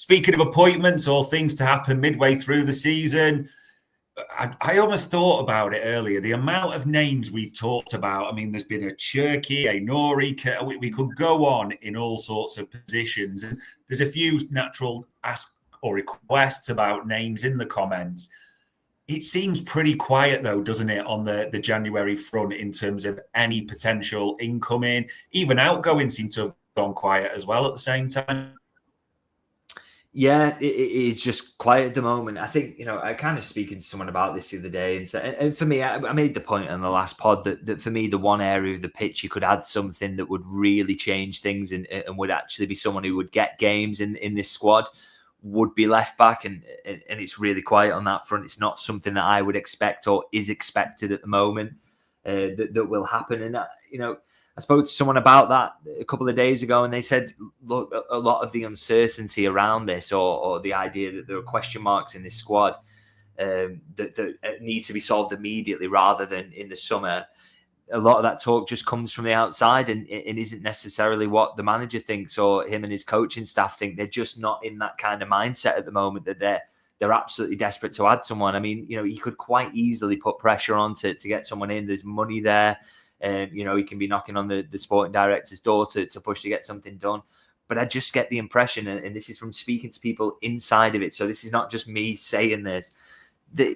speaking of appointments or things to happen midway through the season, I almost thought about it earlier. The amount of names we've talked about. I mean, there's been a Cherky, a Nori. We could go on in all sorts of positions. And there's a few natural ask or requests about names in the comments. It seems pretty quiet, though, doesn't it, on the January front in terms of any potential incoming. Even outgoing seem to have gone quiet as well at the same time. Yeah, it is just quiet at the moment. I think, I kind of speaking to someone about this the other day, and for me, I made the point on the last pod that for me, the one area of the pitch you could add something that would really change things and would actually be someone who would get games in this squad would be left back, and it's really quiet on that front. It's not something that I would expect or is expected at the moment that will happen. And I spoke to someone about that a couple of days ago, and they said, look, a lot of the uncertainty around this or the idea that there are question marks in this squad that need to be solved immediately rather than in the summer. A lot of that talk just comes from the outside and isn't necessarily what the manager thinks or him and his coaching staff think. They're just not in that kind of mindset at the moment that they're absolutely desperate to add someone. I mean, he could quite easily put pressure on to get someone in. There's money there. He can be knocking on the sporting director's door to push to get something done. But I just get the impression, and this is from speaking to people inside of it, so this is not just me saying this, that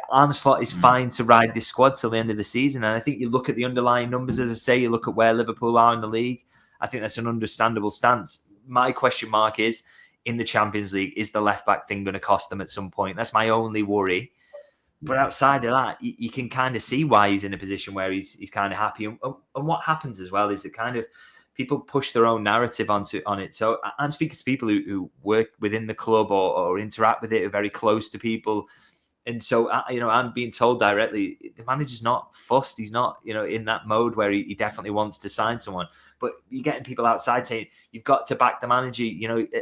Arne Slot is fine to ride this squad till the end of the season. And I think you look at the underlying numbers, as I say, you look at where Liverpool are in the league, I think that's an understandable stance. My question mark is, in the Champions League, is the left-back thing going to cost them at some point? That's my only worry. But outside of that, you can kind of see why he's in a position where he's kind of happy. And what happens as well is that kind of people push their own narrative on it. So I'm speaking to people who work within the club or interact with it, are very close to people. And so, I'm being told directly, the manager's not fussed. He's not, in that mode where he definitely wants to sign someone. But you're getting people outside saying, you've got to back the manager,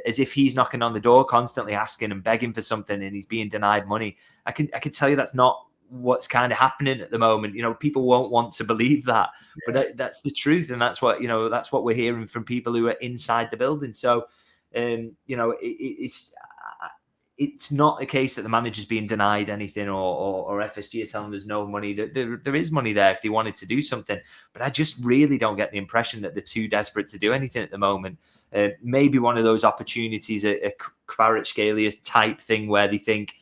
as if he's knocking on the door, constantly asking and begging for something and he's being denied money. I can tell you that's not what's kind of happening at the moment. People won't want to believe that, but that's the truth. And that's what, that's what we're hearing from people who are inside the building. So, it's not the case that the manager's being denied anything or FSG are telling there's no money. There is money there if they wanted to do something. But I just really don't get the impression that they're too desperate to do anything at the moment. Maybe one of those opportunities, a Kvaratskhelia type thing where they think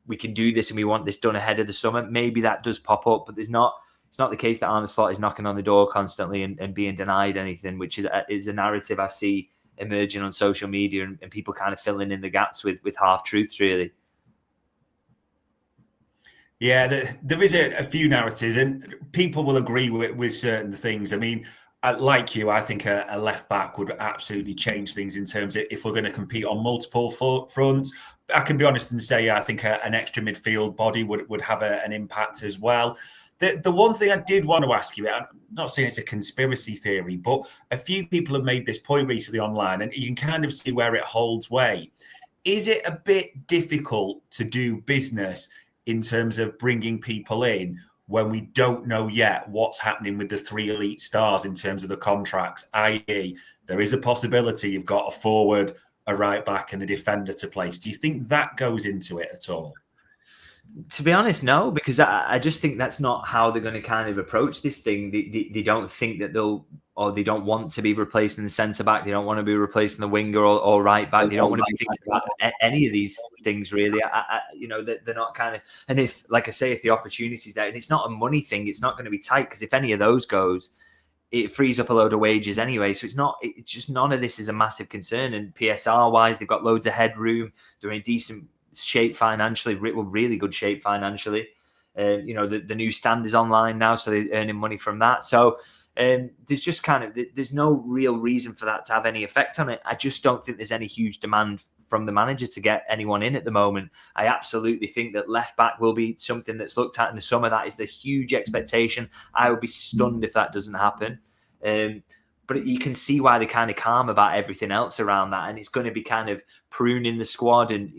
we can do this and we want this done ahead of the summer. Maybe that does pop up, but it's not the case that Arne Slot is knocking on the door constantly and being denied anything, which is a narrative I see emerging on social media and people kind of filling in the gaps with half truths, really. Yeah, there is a few narratives, and people will agree with certain things. I mean, like you, I think a left back would absolutely change things in terms of if we're going to compete on multiple fronts. I can be honest and say I think an extra midfield body would have an impact as well. The one thing I did want to ask you, I'm not saying it's a conspiracy theory, but a few people have made this point recently online, and you can kind of see where it holds weight. Is it a bit difficult to do business in terms of bringing people in when we don't know yet what's happening with the three elite stars in terms of the contracts, i.e. there is a possibility you've got a forward, a right back and a defender to place. Do you think that goes into it at all? To be honest, no, because I just think that's not how they're going to kind of approach this thing. They don't think that they don't want to be replacing the centre back. They don't want to be replacing the winger or right back. They don't want to be thinking about any of these things, really. They're not kind of, and if, like I say, if the opportunity's there, and it's not a money thing, it's not going to be tight, because if any of those goes, it frees up a load of wages anyway. So it's just none of this is a massive concern. And PSR wise, they've got loads of headroom. They're in decent shape financially, really good shape financially. The new stand is online now, so they're earning money from that. So there's just there's no real reason for that to have any effect on it. I just don't think there's any huge demand from the manager to get anyone in at the moment. I absolutely think that left back will be something that's looked at in the summer. That is the huge expectation. I would be stunned if that doesn't happen. But you can see why they're kind of calm about everything else around that. And it's going to be kind of pruning the squad. And,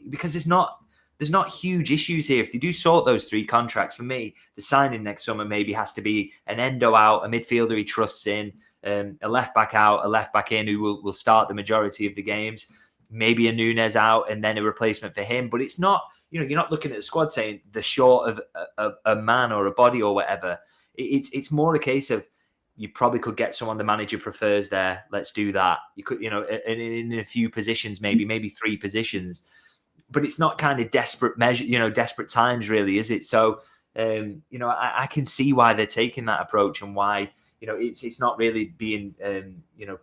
because there's not huge issues here. If they do sort those three contracts, for me, the signing next summer maybe has to be an Endo out, a midfielder he trusts in, a left back out, a left back in who will start the majority of the games. maybe a Nunes out and then a replacement for him. But it's not, you're not looking at the squad saying they're short of a man or a body or whatever. It's more a case of, you probably could get someone the manager prefers there. Let's do that. You could, in a few positions, maybe 3 positions, but it's not kind of desperate measure, desperate times really, is it? So, I can see why they're taking that approach and why, it's not really being,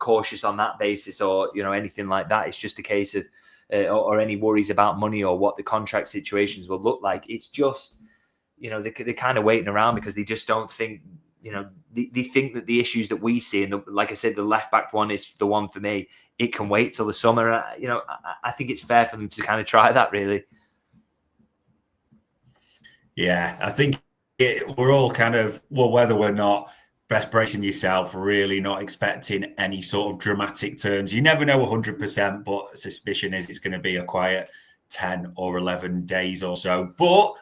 cautious on that basis or, anything like that. It's just a case of, or any worries about money or what the contract situations will look like. It's just, they're kind of waiting around because they just don't think, they think that the issues that we see, and like I said, the left back one is the one for me. It can wait till the summer. I think it's fair for them to kind of try that, really. Yeah, I think we're all kind of, well, whether we're not, best bracing yourself, really not expecting any sort of dramatic turns. You never know 100%, but suspicion is it's going to be a quiet 10 or 11 days or so. But